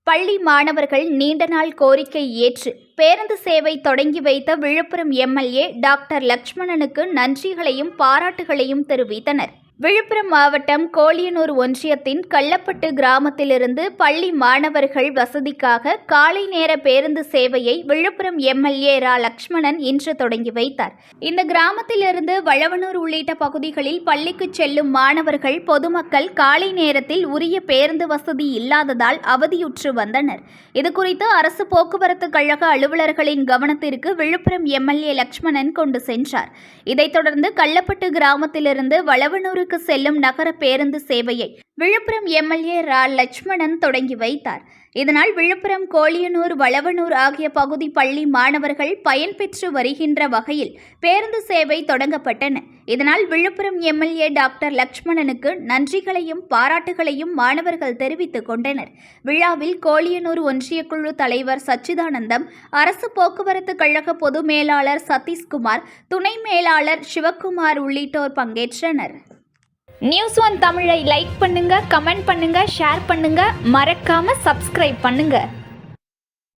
பள்ளி மாணவர்கள் நீண்ட நாள் கோரிக்கை ஏற்று பேருந்து சேவை தொடங்கி வைத்த விழுப்புரம் எம்எல்ஏ டாக்டர் லட்சுமணனுக்கு நன்றிகளையும் பாராட்டுகளையும் தெரிவித்தனர். விழுப்புரம் மாவட்டம் கோலியனூர் ஒன்றியத்தின் கள்ளப்பட்டு கிராமத்திலிருந்து பள்ளி மாணவர்கள் வசதிக்காக காலை நேர பேருந்து சேவையை விழுப்புரம் எம்எல்ஏ ரா லட்சுமணன் இன்று தொடங்கி வைத்தார். இந்த கிராமத்திலிருந்து வளவனூர் உள்ளிட்ட பகுதிகளில் பள்ளிக்கு செல்லும் மாணவர்கள் பொதுமக்கள் காலை நேரத்தில் உரிய பேருந்து வசதி இல்லாததால் அவதியுற்று வந்தனர். இதுகுறித்து அரசு போக்குவரத்து கழக அலுவலர்களின் கவனத்திற்கு விழுப்புரம் எம்எல்ஏ லட்சுமணன் கொண்டு சென்றார். இதைத் தொடர்ந்து கள்ளப்பட்டு கிராமத்திலிருந்து வளவனூர் செல்லும் நகர பேருந்து சேவையை விழுப்புரம் எம்எல்ஏ ரா லட்சுமணன் தொடங்கி வைத்தார். இதனால் விழுப்புரம் கோலியனூர் வளவனூர் ஆகிய பகுதி பள்ளி மாணவர்கள் பயன்பெற்று வருகின்ற வகையில் பேருந்து சேவை தொடங்கப்பட்டன. இதனால் விழுப்புரம் எம்எல்ஏ டாக்டர் லட்சுமணனுக்கு நன்றிகளையும் பாராட்டுகளையும் மாணவர்கள் தெரிவித்துக் கொண்டனர். விழாவில் கோலியனூர் ஒன்றிய குழு தலைவர் சச்சிதானந்தம், அரசு போக்குவரத்து கழக பொது மேலாளர் சதீஷ்குமார், துணை மேலாளர் சிவக்குமார் உள்ளிட்டோர் பங்கேற்றனர். News1 தமிழை லைக் பண்ணுங்க, கமெண்ட் பண்ணுங்க, ஷேர் பண்ணுங்க, மறக்காம சப்ஸ்கிரைப் பண்ணுங்க.